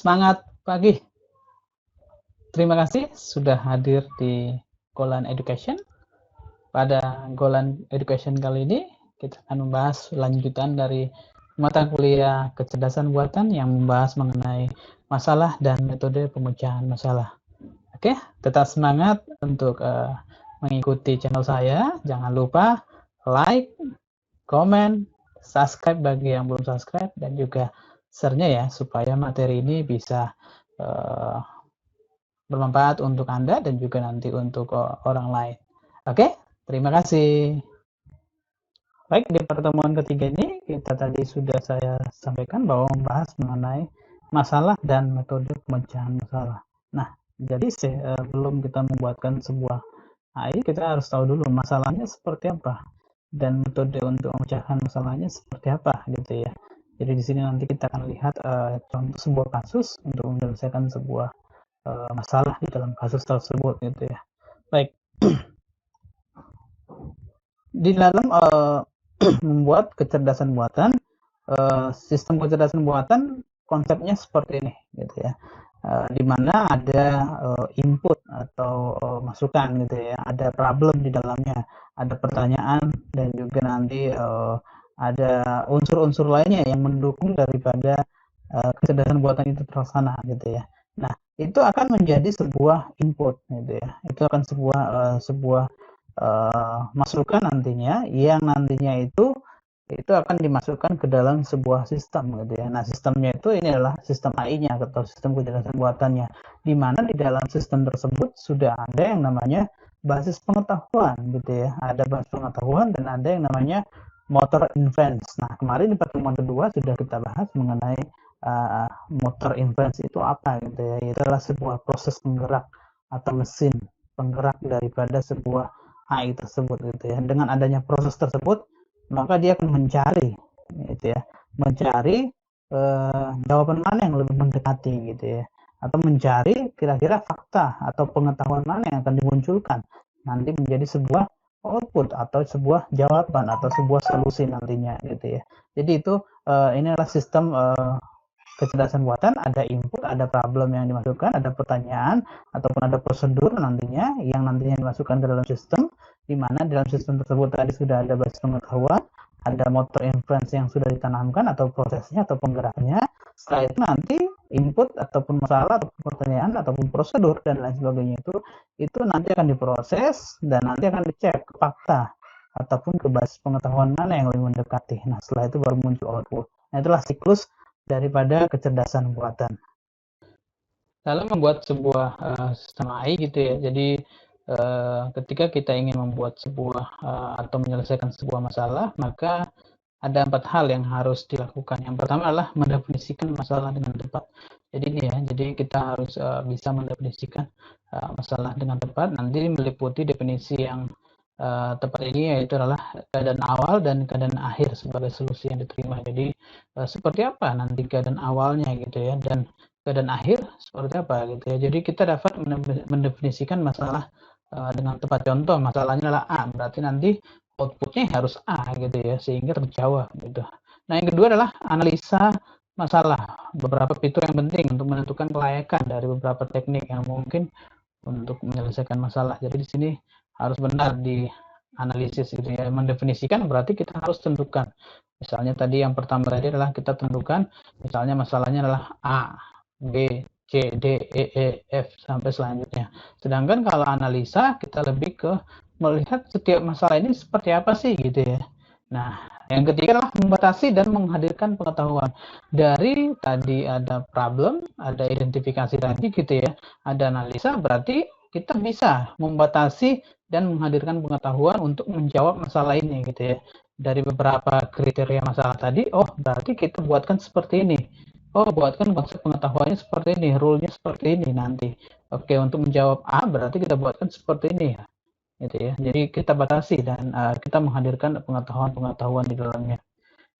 Semangat pagi. Terima kasih sudah hadir di Golan Education. Pada Golan Education kali ini, kita akan membahas lanjutan dari mata kuliah kecerdasan buatan yang membahas mengenai masalah dan metode pemecahan masalah. Oke, tetap semangat untuk mengikuti channel saya. Jangan lupa like, komen, subscribe bagi yang belum subscribe, dan juga share-nya ya, supaya materi ini bisa bermanfaat untuk Anda dan juga nanti untuk orang lain. Oke, terima kasih. Baik, di pertemuan ketiga ini kita tadi sudah saya sampaikan bahwa membahas mengenai masalah dan metode pemecahan masalah. Nah, jadi sebelum kita membuatkan sebuah AI, kita harus tahu dulu masalahnya seperti apa dan metode untuk memecahkan masalahnya seperti apa gitu ya. Jadi di sini nanti kita akan lihat contoh sebuah kasus untuk menyelesaikan sebuah masalah di dalam kasus tersebut gitu ya. Baik, di dalam membuat kecerdasan buatan, sistem kecerdasan buatan konsepnya seperti ini gitu ya, di mana ada input atau masukan gitu ya, ada problem di dalamnya, ada pertanyaan, dan juga nanti ada unsur-unsur lainnya yang mendukung daripada kecerdasan buatan itu terlaksana gitu ya. Nah, itu akan menjadi sebuah input gitu ya. Itu akan sebuah masukan nantinya yang nantinya itu akan dimasukkan ke dalam sebuah sistem gitu ya. Nah, sistemnya itu ini adalah sistem AI-nya atau sistem kecerdasan buatannya. Di mana di dalam sistem tersebut sudah ada yang namanya basis pengetahuan gitu ya. Ada basis pengetahuan dan ada yang namanya motor inference. Nah, kemarin di pertemuan kedua sudah kita bahas mengenai motor inference itu apa gitu ya. Itu adalah sebuah proses penggerak atau mesin penggerak daripada sebuah AI tersebut gitu ya. Dengan adanya proses tersebut, maka dia akan mencari gitu ya. Mencari jawaban mana yang lebih mendekati gitu ya. Atau mencari kira-kira fakta atau pengetahuan mana yang akan dimunculkan nanti menjadi sebuah output atau sebuah jawaban atau sebuah solusi nantinya gitu ya. Jadi itu ini adalah sistem kecerdasan buatan, ada input, ada problem yang dimasukkan, ada pertanyaan, ataupun ada prosedur nantinya yang nantinya dimasukkan ke dalam sistem, di mana dalam sistem tersebut tadi sudah ada basis pengetahuan, ada motor inference yang sudah ditanamkan atau prosesnya atau penggeraknya. Setelah itu nanti input ataupun masalah ataupun pertanyaan ataupun prosedur dan lain sebagainya itu nanti akan diproses dan nanti akan dicek fakta ataupun ke basis pengetahuan mana yang lebih mendekati. Nah, setelah itu baru muncul output. Nah, itulah siklus daripada kecerdasan buatan. Dalam membuat sebuah sistem AI gitu ya, jadi ketika kita ingin membuat sebuah atau menyelesaikan sebuah masalah, maka ada 4 hal yang harus dilakukan. Yang pertama adalah mendefinisikan masalah dengan tepat. Jadi ini ya, jadi kita harus bisa mendefinisikan masalah dengan tepat. Nanti meliputi definisi yang tepat ini yaitu adalah keadaan awal dan keadaan akhir sebagai solusi yang diterima. Jadi seperti apa nanti keadaan awalnya gitu ya, dan keadaan akhir seperti apa gitu ya. Jadi kita dapat mendefinisikan masalah dengan tepat. Contoh masalahnya adalah A, berarti nanti outputnya harus A gitu ya, sehingga terjawab gitu. Nah, yang kedua adalah analisa masalah. Beberapa fitur yang penting untuk menentukan kelayakan dari beberapa teknik yang mungkin untuk menyelesaikan masalah. Jadi di sini harus benar di analisis gitu ya. Mendefinisikan berarti kita harus tentukan. Misalnya tadi yang pertama tadi adalah kita tentukan misalnya masalahnya adalah A, B, C, D, E, F sampai selanjutnya. Sedangkan kalau analisa kita lebih ke melihat setiap masalah ini seperti apa sih gitu ya. Nah, yang ketiga adalah membatasi dan menghadirkan pengetahuan. Dari tadi ada problem, ada identifikasi tadi gitu ya, ada analisa, berarti kita bisa membatasi dan menghadirkan pengetahuan untuk menjawab masalah ini gitu ya. Dari beberapa kriteria masalah tadi, oh berarti kita buatkan seperti ini. Oh, buatkan konsep pengetahuannya seperti ini, rule-nya seperti ini nanti. Oke, untuk menjawab A berarti kita buatkan seperti ini ya. Gitu ya. Jadi kita batasi dan kita menghadirkan pengetahuan-pengetahuan di dalamnya.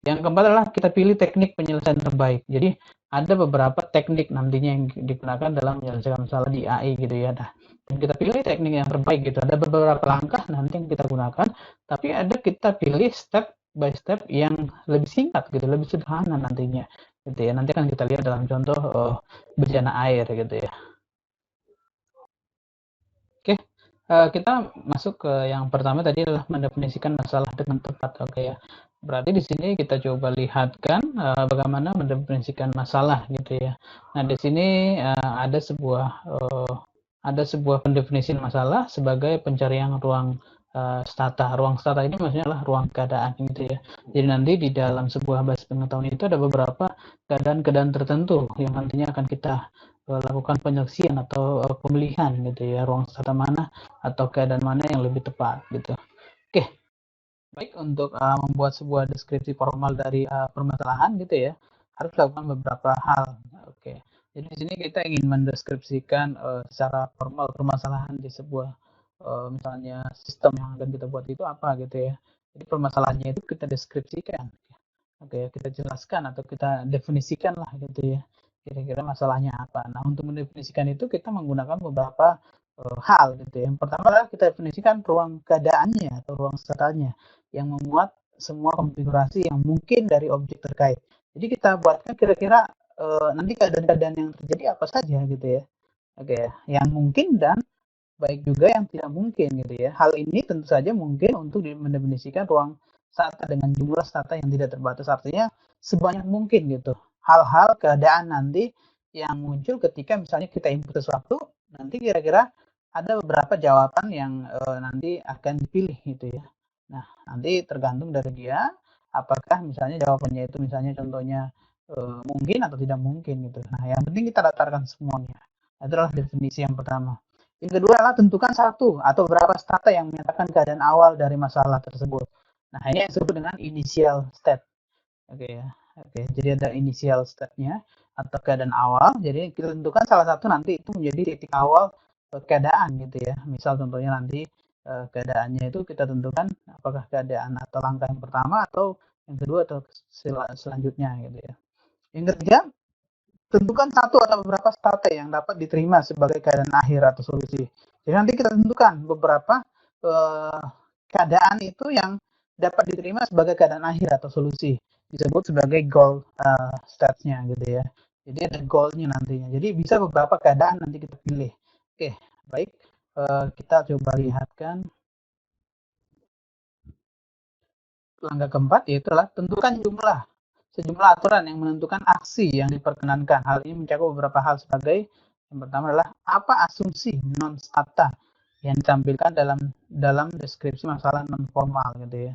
Yang keempat adalah kita pilih teknik penyelesaian terbaik. Jadi ada beberapa teknik nantinya yang digunakan dalam menyelesaikan masalah di AI gitu ya. Nah, dan kita pilih teknik yang terbaik gitu. Ada beberapa langkah nanti yang kita gunakan, tapi ada kita pilih step by step yang lebih singkat gitu, lebih sederhana nantinya gitu ya. Nanti akan kita lihat dalam contoh bencana air gitu ya. Oke, kita masuk ke yang pertama tadi adalah mendefinisikan masalah dengan tepat. Oke ya. Berarti di sini kita coba lihatkan bagaimana mendefinisikan masalah gitu ya. Nah, di sini ada sebuah pendefinisian masalah sebagai pencarian ruang stata. Ruang stata ini maksudnya adalah ruang keadaan gitu ya. Jadi nanti di dalam sebuah basis pengetahuan itu ada beberapa keadaan-keadaan tertentu yang nantinya akan kita lakukan penyeleksian atau pemilihan gitu ya, ruang stata mana atau keadaan mana yang lebih tepat gitu. Oke, baik, untuk membuat sebuah deskripsi formal dari permasalahan gitu ya, harus dilakukan beberapa hal. Oke, jadi di sini kita ingin mendeskripsikan secara formal permasalahan di sebuah misalnya sistem yang akan kita buat itu apa gitu ya. Jadi permasalahannya itu kita deskripsikan. Oke, kita jelaskan atau kita definisikan lah gitu ya. Kira-kira masalahnya apa. Nah, untuk mendefinisikan itu kita menggunakan beberapa hal gitu ya. Yang pertama adalah kita definisikan ruang keadaannya atau ruang statanya yang memuat semua konfigurasi yang mungkin dari objek terkait. Jadi kita buatkan kira-kira nanti keadaan-keadaan yang terjadi apa saja gitu ya. Oke, yang mungkin dan baik juga yang tidak mungkin gitu ya. Hal ini tentu saja mungkin untuk mendefinisikan ruang stata dengan jumlah stata yang tidak terbatas, artinya sebanyak mungkin gitu. Hal-hal keadaan nanti yang muncul ketika misalnya kita input sesuatu, nanti kira-kira ada beberapa jawaban yang nanti akan dipilih gitu ya. Nah, nanti tergantung dari dia apakah misalnya jawabannya itu misalnya contohnya mungkin atau tidak mungkin gitu. Nah, yang penting kita daftarkan semuanya. Itulah definisi yang pertama. Yang kedua adalah tentukan satu atau beberapa stata yang menyatakan keadaan awal dari masalah tersebut. Nah, ini yang disebut dengan initial state. Oke ya. Oke, jadi ada initial state-nya atau keadaan awal. Jadi kita tentukan salah satu nanti itu menjadi titik awal keadaan gitu ya. Misal contohnya nanti keadaannya itu kita tentukan apakah keadaan atau langkah yang pertama atau yang kedua atau selanjutnya gitu ya. Yang ketiga, tentukan satu atau beberapa stata yang dapat diterima sebagai keadaan akhir atau solusi. Jadi nanti kita tentukan beberapa keadaan itu yang dapat diterima sebagai keadaan akhir atau solusi, disebut sebagai goal stats-nya gitu ya. Jadi ada goal-nya nantinya. Jadi bisa beberapa keadaan nanti kita pilih. Oke, baik. Kita coba lihatkan langkah keempat, yaitu adalah tentukan sejumlah aturan yang menentukan aksi yang diperkenankan. Hal ini mencakup beberapa hal sebagai yang pertama adalah apa asumsi non stata yang ditampilkan dalam deskripsi masalah non formal gitu ya.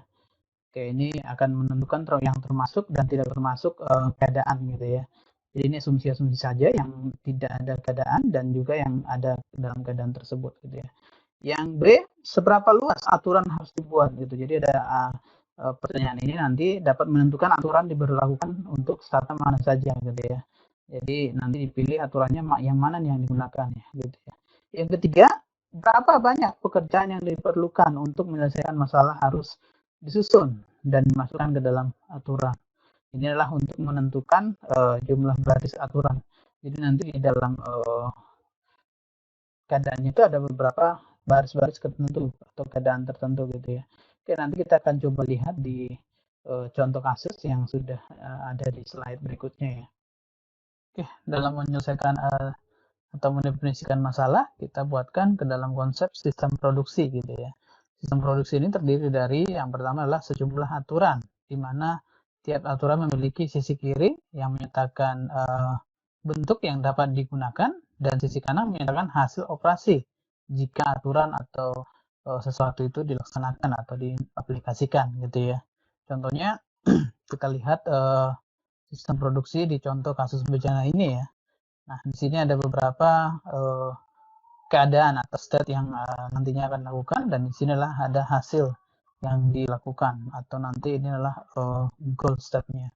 Oke, ini akan menentukan yang termasuk dan tidak termasuk keadaan gitu ya. Jadi ini asumsi-asumsi saja yang tidak ada keadaan dan juga yang ada dalam keadaan tersebut gitu ya. Yang B, seberapa luas aturan harus dibuat gitu. Jadi ada pertanyaan ini nanti dapat menentukan aturan diberlakukan untuk stata mana saja gitu ya. Jadi nanti dipilih aturannya yang mana nih yang digunakan ya gitu ya. Yang ketiga, berapa banyak pekerjaan yang diperlukan untuk menyelesaikan masalah harus disusun dan dimasukkan ke dalam aturan. Ini adalah untuk menentukan jumlah baris aturan. Jadi nanti di dalam keadaannya itu ada beberapa baris-baris tertentu atau keadaan tertentu gitu ya. Oke, nanti kita akan coba lihat di contoh kasus yang sudah ada di slide berikutnya ya. Oke, dalam menyelesaikan atau mendefinisikan masalah, kita buatkan ke dalam konsep sistem produksi gitu ya. Sistem produksi ini terdiri dari yang pertama adalah sejumlah aturan, di mana tiap aturan memiliki sisi kiri yang menyatakan bentuk yang dapat digunakan dan sisi kanan menyatakan hasil operasi jika aturan atau sesuatu itu dilaksanakan atau diaplikasikan gitu ya. Contohnya kita lihat sistem produksi di contoh kasus bencana ini ya. Nah, di sini ada beberapa keadaan atau state yang nantinya akan dilakukan dan di sinilah ada hasil yang dilakukan atau nanti ini adalah goal state-nya.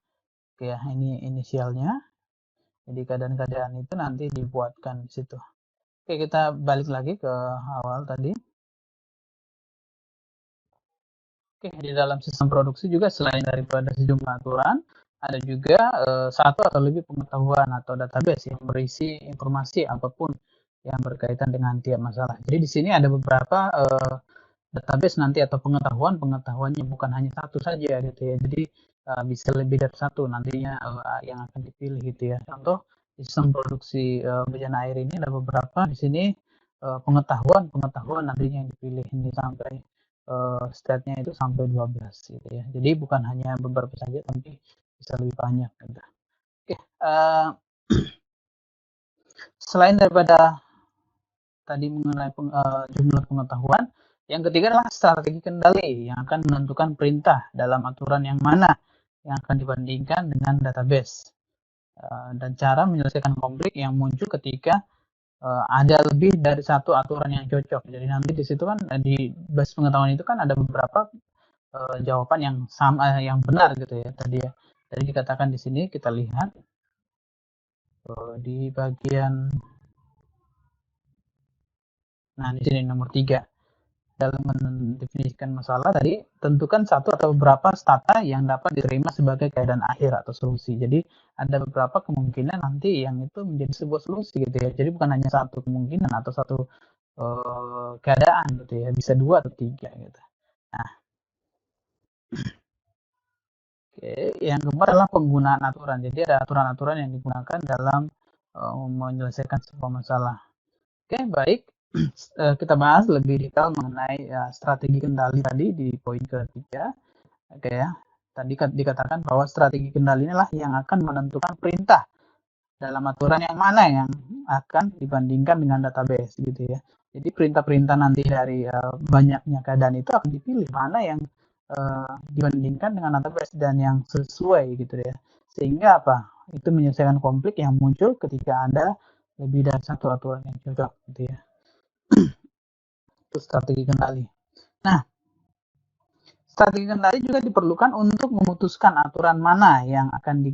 Oke ya, ini inisialnya. Jadi keadaan-keadaan itu nanti dibuatkan di situ. Oke, kita balik lagi ke awal tadi. Oke, di dalam sistem produksi juga selain daripada sejumlah aturan, ada juga satu atau lebih pengetahuan atau database yang berisi informasi apapun yang berkaitan dengan tiap masalah. Jadi di sini ada beberapa database nanti atau pengetahuannya bukan hanya satu saja gitu ya. Jadi bisa lebih dari satu nantinya yang akan dipilih gitu ya. Contoh sistem produksi bejana air ini ada beberapa di sini pengetahuan nantinya yang dipilih ini sampai state-nya itu sampai 12 gitu ya. Jadi bukan hanya beberapa saja tapi bisa lebih banyak gitu. Oke, selain daripada tadi mengenai jumlah pengetahuan, yang ketiga adalah strategi kendali yang akan menentukan perintah dalam aturan yang mana yang akan dibandingkan dengan database dan cara menyelesaikan konflik yang muncul ketika ada lebih dari satu aturan yang cocok. Jadi nanti di situ kan di base pengetahuan itu kan ada beberapa jawaban yang sama yang benar gitu ya tadi ya. Jadi dikatakan di sini kita lihat di bagian di sini nomor 3 dalam mendefinisikan masalah tadi tentukan satu atau beberapa stata yang dapat diterima sebagai keadaan akhir atau solusi. Jadi ada beberapa kemungkinan nanti yang itu menjadi sebuah solusi gitu ya. Jadi bukan hanya satu kemungkinan atau satu keadaan gitu ya, bisa 2 atau 3 gitu. Nah, yang keempat adalah penggunaan aturan. Jadi ada aturan-aturan yang digunakan dalam menyelesaikan sebuah masalah. Oke, baik. Kita bahas lebih detail mengenai strategi kendali tadi di poin ketiga. Oke ya. Tadi dikatakan bahwa strategi kendali inilah yang akan menentukan perintah dalam aturan yang mana yang akan dibandingkan dengan database gitu ya. Jadi perintah-perintah nanti dari banyaknya keadaan itu akan dipilih mana yang dibandingkan dengan database dan yang sesuai gitu ya. Sehingga apa? Itu menyelesaikan konflik yang muncul ketika ada lebih dari satu aturan yang cocok gitu ya. Itu strategi kendali. Nah, strategi kendali juga diperlukan untuk memutuskan aturan mana yang akan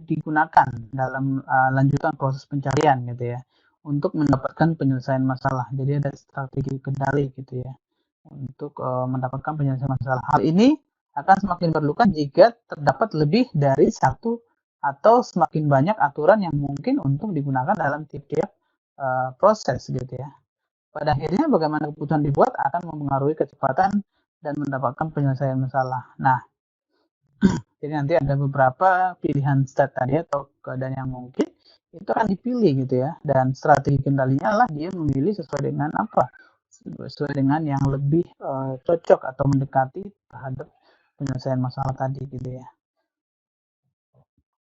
digunakan dalam lanjutan proses pencarian gitu ya, untuk mendapatkan penyelesaian masalah. Jadi ada strategi kendali gitu ya, untuk mendapatkan penyelesaian masalah. Hal ini akan semakin diperlukan jika terdapat lebih dari satu atau semakin banyak aturan yang mungkin untuk digunakan dalam tiap-tiap proses gitu ya. Pada akhirnya bagaimana keputusan dibuat akan mempengaruhi kecepatan dan mendapatkan penyelesaian masalah. Nah, jadi nanti ada beberapa pilihan state tadi atau keadaan yang mungkin itu akan dipilih gitu ya. Dan strategi kendalinya lah dia memilih sesuai dengan apa? Sesuai dengan yang lebih cocok atau mendekati terhadap penyelesaian masalah tadi gitu ya.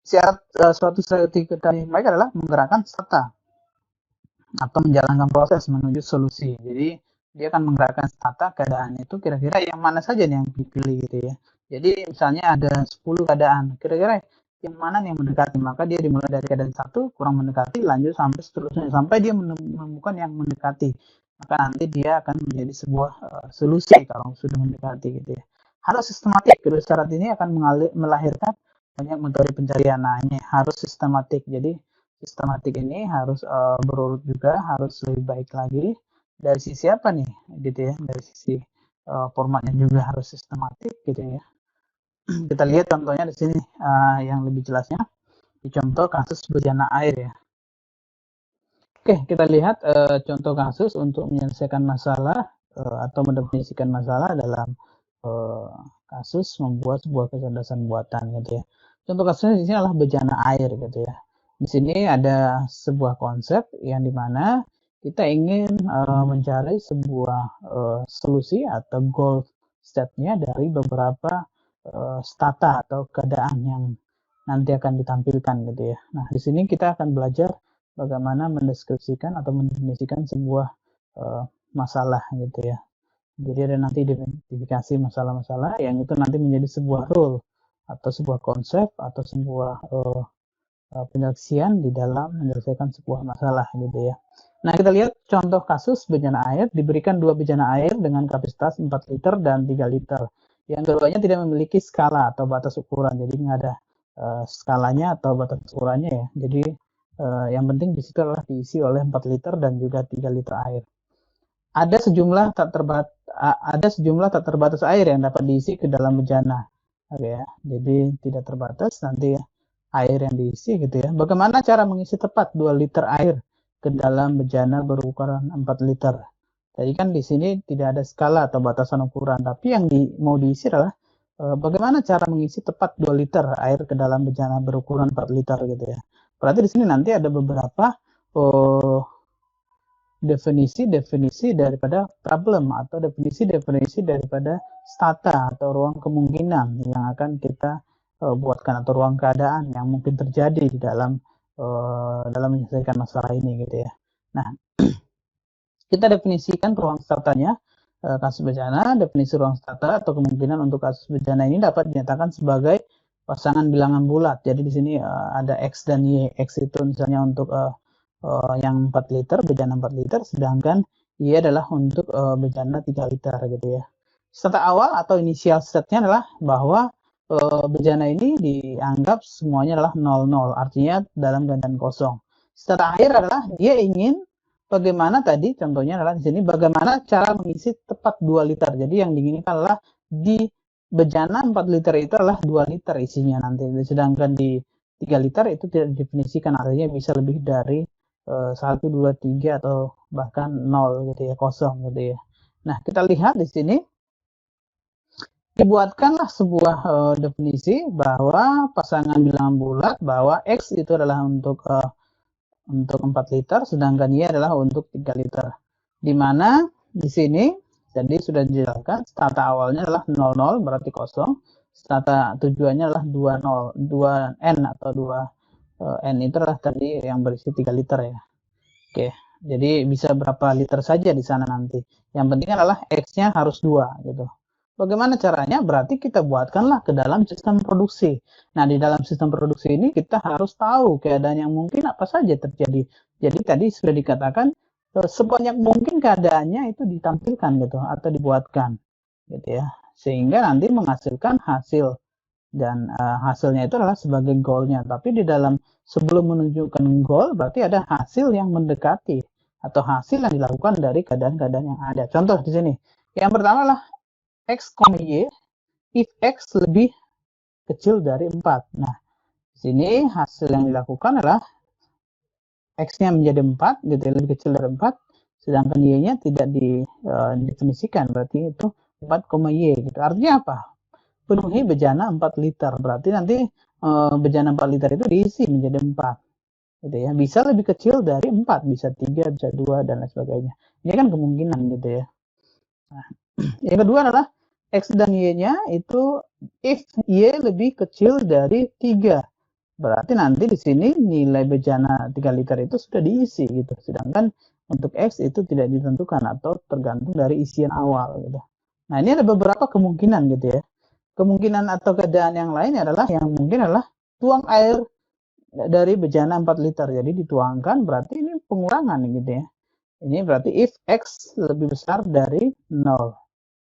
Syarat suatu strategi kendali yang baik adalah menggerakkan stata atau menjalankan proses menuju solusi. Jadi dia akan menggerakkan stata keadaan itu kira-kira yang mana saja nih yang dipilih gitu ya. Jadi misalnya ada 10 keadaan, kira-kira yang mana yang mendekati, maka dia dimulai dari keadaan satu kurang mendekati, lanjut sampai seterusnya sampai dia menemukan yang mendekati. Maka nanti dia akan menjadi sebuah solusi kalau sudah mendekati gitu ya. Harus sistematik, kedua syarat ini akan melahirkan banyak metode pencarian. Nah, ini harus sistematik. Jadi sistematik ini harus berurut juga, harus lebih baik lagi dari sisi apa nih gitu ya, dari sisi formatnya juga harus sistematik gitu ya. Kita lihat contohnya di sini yang lebih jelasnya di contoh kasus bencana air ya. Oke, kita lihat contoh kasus untuk menyelesaikan masalah atau mendefinisikan masalah dalam kasus membuat sebuah kecerdasan buatan gitu ya. Contoh kasusnya di sini adalah bencana air gitu ya. Di sini ada sebuah konsep yang dimana kita ingin mencari sebuah solusi atau goal state-nya dari beberapa stata atau keadaan yang nanti akan ditampilkan gitu ya. Nah, di sini kita akan belajar bagaimana mendeskripsikan atau mendefinisikan sebuah masalah gitu ya. Jadi ada nanti identifikasi masalah-masalah yang itu nanti menjadi sebuah rule atau sebuah konsep atau sebuah penyelesaian di dalam menyelesaikan sebuah masalah gitu ya. Nah, kita lihat contoh kasus bencana air. Diberikan 2 bencana air dengan kapasitas 4 liter dan 3 liter. Yang keduanya tidak memiliki skala atau batas ukuran. Jadi nggak ada skalanya atau batas ukurannya ya. Jadi yang penting di situ adalah diisi oleh 4 liter dan juga 3 liter air. Ada sejumlah tak terbatas air yang dapat diisi ke dalam bejana. Oke ya. Jadi tidak terbatas nanti air yang diisi gitu ya. Bagaimana cara mengisi tepat 2 liter air ke dalam bejana berukuran 4 liter? Jadi kan di sini tidak ada skala atau batasan ukuran, tapi yang mau diisi adalah bagaimana cara mengisi tepat 2 liter air ke dalam bejana berukuran 4 liter gitu ya. Berarti di sini nanti ada beberapa definisi-definisi daripada problem atau definisi-definisi daripada stata atau ruang kemungkinan yang akan kita buatkan atau ruang keadaan yang mungkin terjadi di dalam menyelesaikan masalah ini gitu ya. Nah, kita definisikan ruang statanya kasus bencana. Definisi ruang stata atau kemungkinan untuk kasus bencana ini dapat dinyatakan sebagai pasangan bilangan bulat. Jadi di sini ada X dan Y. X itu misalnya untuk yang 4 liter, bejana 4 liter, sedangkan Y adalah untuk bejana 3 liter gitu ya. Stata awal atau inisial state-nya adalah bahwa bejana ini dianggap semuanya adalah 00, artinya dalam keadaan kosong. Stata akhir adalah dia ingin bagaimana tadi, contohnya adalah di sini bagaimana cara mengisi tepat 2 liter. Jadi yang diinginkan adalah di bejana 4 liter itu adalah 2 liter isinya nanti. Sedangkan di 3 liter itu tidak didefinisikan, artinya bisa lebih dari 1, 2, 3 atau bahkan 0 gitu ya, kosong gitu ya. Nah, kita lihat di sini dibuatkanlah sebuah definisi bahwa pasangan bilangan bulat bahwa X itu adalah untuk 4 liter, sedangkan Y adalah untuk 3 liter. Di mana di sini jadi sudah dijelaskan stata awalnya adalah 00 berarti kosong, stata tujuannya adalah 2N atau 2N itu adalah tadi yang berisi 3 liter ya. Oke, jadi bisa berapa liter saja di sana nanti. Yang penting adalah X-nya harus 2 gitu. Bagaimana caranya? Berarti kita buatkanlah ke dalam sistem produksi. Nah, di dalam sistem produksi ini kita harus tahu keadaan yang mungkin apa saja terjadi. Jadi tadi sudah dikatakan sebanyak mungkin keadaannya itu ditampilkan gitu atau dibuatkan gitu ya. Sehingga nanti menghasilkan hasil dan hasilnya itu adalah sebagai goalnya. Tapi di dalam sebelum menunjukkan goal berarti ada hasil yang mendekati atau hasil yang dilakukan dari keadaan-keadaan yang ada. Contoh di sini. Yang pertama adalah X, Y if X lebih kecil dari 4. Nah, di sini hasil yang dilakukan adalah X-nya menjadi 4, gitu, lebih kecil dari 4, sedangkan Y-nya tidak didefinisikan, berarti itu 4, Y, gitu. Artinya apa? Penuhi bejana 4 liter, berarti nanti bejana 4 liter itu diisi menjadi 4. Gitu ya. Bisa lebih kecil dari 4, bisa 3, bisa 2, dan lain sebagainya. Ini kan kemungkinan gitu ya. Nah, yang kedua adalah X dan Y-nya itu if Y lebih kecil dari 3. Berarti nanti di sini nilai bejana 3 liter itu sudah diisi gitu. Sedangkan untuk X itu tidak ditentukan atau tergantung dari isian awal gitu. Nah, ini ada beberapa kemungkinan gitu ya. Kemungkinan atau keadaan yang lain adalah yang mungkin adalah tuang air dari bejana 4 liter. Jadi dituangkan berarti ini pengurangan gitu ya. Ini berarti if X lebih besar dari 0.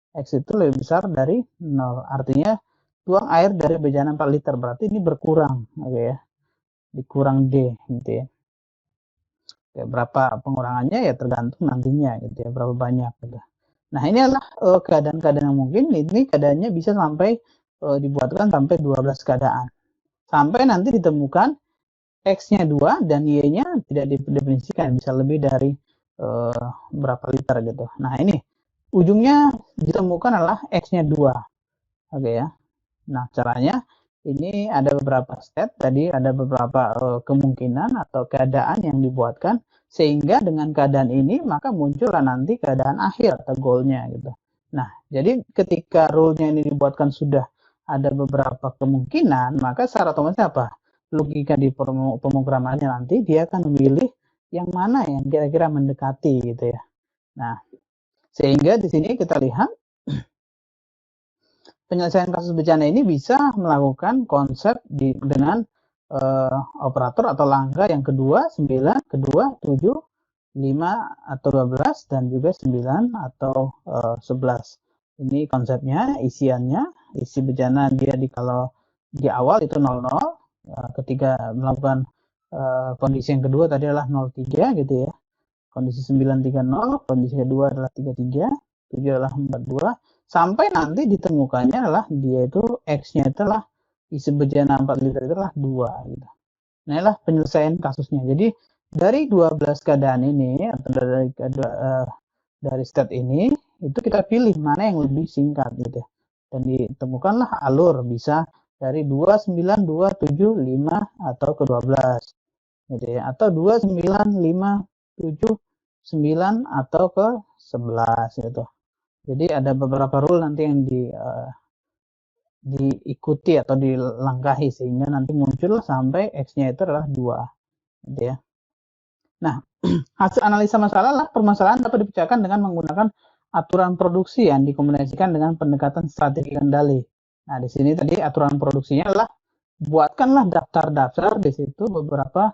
X itu lebih besar dari 0. Artinya tuang air dari bejana 4 liter. Berarti ini berkurang. Oke ya. Dikurang D gitu ya. Oke, berapa pengurangannya ya tergantung nantinya gitu ya. Berapa banyak gitu. Nah, ini adalah keadaan-keadaan yang mungkin. Ini keadaannya bisa sampai dibuatkan sampai 12 keadaan. Sampai nanti ditemukan X-nya 2 dan Y-nya tidak didefinisikan. Bisa lebih dari berapa liter gitu. Nah, ini ujungnya ditemukan adalah X-nya 2. Oke ya. Nah, caranya ini ada beberapa step, tadi ada beberapa kemungkinan atau keadaan yang dibuatkan, sehingga dengan keadaan ini maka muncullah nanti keadaan akhir atau goalnya gitu. Nah, jadi ketika rule-nya ini dibuatkan sudah ada beberapa kemungkinan, maka secara otomatis apa? Logika di pemrogramannya nanti dia akan memilih yang mana yang kira-kira mendekati gitu ya. Nah, sehingga di sini kita lihat penyelesaian kasus bencana ini bisa melakukan konsep dengan operator atau langkah yang kedua 9, kedua 7, 5 atau 12 dan juga 9 atau 11. Ini konsepnya, isiannya, isi bencana dia kalau di awal itu 00, ketika melakukan kondisi yang kedua tadi adalah 03 gitu ya. Kondisi 930, kondisi kedua adalah 33, 7 adalah 42, sampai nanti ditemukannya adalah dia itu X-nya itu adalah isi bejana 4 liter itu adalah 2 gitu. Nah, inilah penyelesaian kasusnya. Jadi dari 12 keadaan ini atau dari dari state ini itu kita pilih mana yang lebih singkat gitu ya. Dan ditemukanlah alur bisa dari 29, 2, 7, 5 atau ke 12 gitu ya, atau 2, 9, 5, 7, 9 atau ke 11 gitu. Jadi ada beberapa rule nanti yang diikuti atau dilangkahi sehingga nanti muncul sampai X-nya itu adalah 2 gitu ya. Nah, hasil analisa masalah lah permasalahan dapat dipecahkan dengan menggunakan aturan produksi yang dikombinasikan dengan pendekatan strategi kendali. Nah, di sini tadi aturan produksinya adalah buatkanlah daftar-daftar di situ beberapa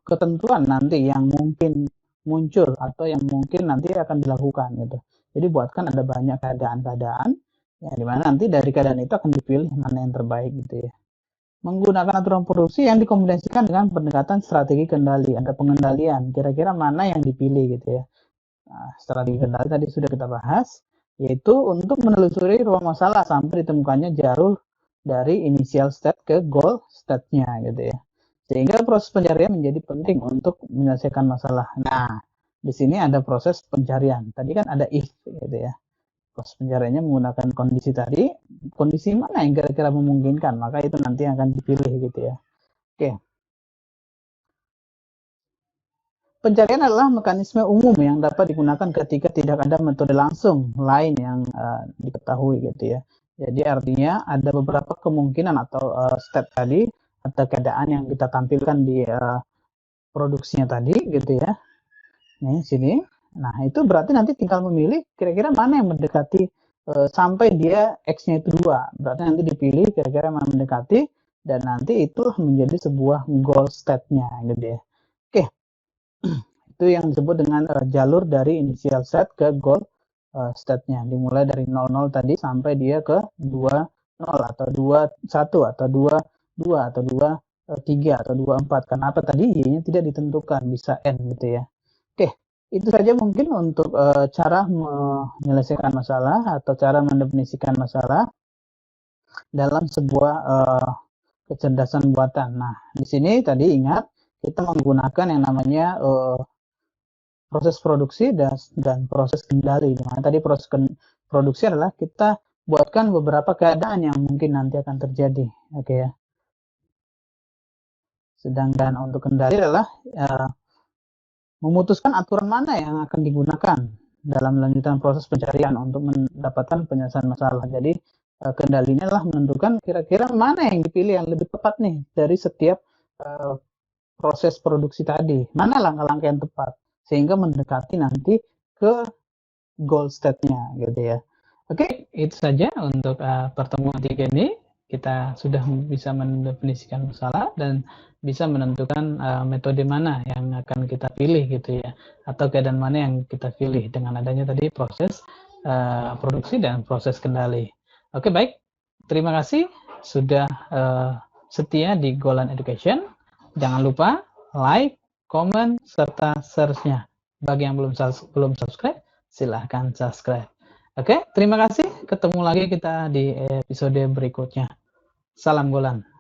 ketentuan nanti yang mungkin muncul atau yang mungkin nanti akan dilakukan gitu. Jadi buatkan ada banyak keadaan-keadaan yang dimana nanti dari keadaan itu akan dipilih mana yang terbaik gitu ya. Menggunakan aturan produksi yang dikombinasikan dengan pendekatan strategi kendali, ada pengendalian, kira-kira mana yang dipilih gitu ya. Nah, strategi kendali tadi sudah kita bahas, yaitu untuk menelusuri ruang masalah sampai ditemukannya jalur dari initial state ke goal state-nya gitu ya. Sehingga proses pencarian menjadi penting untuk menyelesaikan masalah. Nah, di sini ada proses pencarian. Tadi kan ada if gitu ya. Proses pencariannya menggunakan kondisi tadi, kondisi mana yang kira-kira memungkinkan, maka itu nanti akan dipilih gitu ya. Oke. Pencarian adalah mekanisme umum yang dapat digunakan ketika tidak ada metode langsung lain yang diketahui gitu ya. Jadi artinya ada beberapa kemungkinan atau step tadi atau keadaan yang kita tampilkan di produksinya tadi gitu ya. Nih sini. Nah, itu berarti nanti tinggal memilih kira-kira mana yang mendekati sampai dia X-nya itu 2. Berarti nanti dipilih kira-kira mana mendekati dan nanti itu menjadi sebuah goal state-nya gitu ya. Oke. Itu yang disebut dengan jalur dari initial set ke goal state-nya. Dimulai dari 00 tadi sampai dia ke 20 atau 21 atau 22 atau 23 atau 24. Kenapa tadi Y-nya tidak ditentukan, bisa N gitu ya. Oke, itu saja mungkin untuk cara menyelesaikan masalah atau cara mendefinisikan masalah dalam sebuah kecerdasan buatan. Nah, di sini tadi ingat kita menggunakan yang namanya proses produksi dan proses kendali. Dimana tadi proses produksi adalah kita buatkan beberapa keadaan yang mungkin nanti akan terjadi. Oke ya. Sedangkan untuk kendali adalah memutuskan aturan mana yang akan digunakan dalam lanjutan proses pencarian untuk mendapatkan penyelesaian masalah. Jadi kendalinya adalah menentukan kira-kira mana yang dipilih yang lebih tepat nih dari setiap proses produksi tadi. Mana langkah-langkah yang tepat sehingga mendekati nanti ke goal state-nya gitu ya. Oke, itu saja untuk pertemuan 3 ini. Kita sudah bisa mendefinisikan masalah dan bisa menentukan metode mana yang akan kita pilih gitu ya, atau keadaan mana yang kita pilih dengan adanya tadi proses produksi dan proses kendali. Oke, baik. Terima kasih sudah setia di Golan Education. Jangan lupa like, komen, serta share-nya. Bagi yang belum subscribe, silahkan subscribe. Oke, terima kasih. Ketemu lagi kita di episode berikutnya. Salam Golan.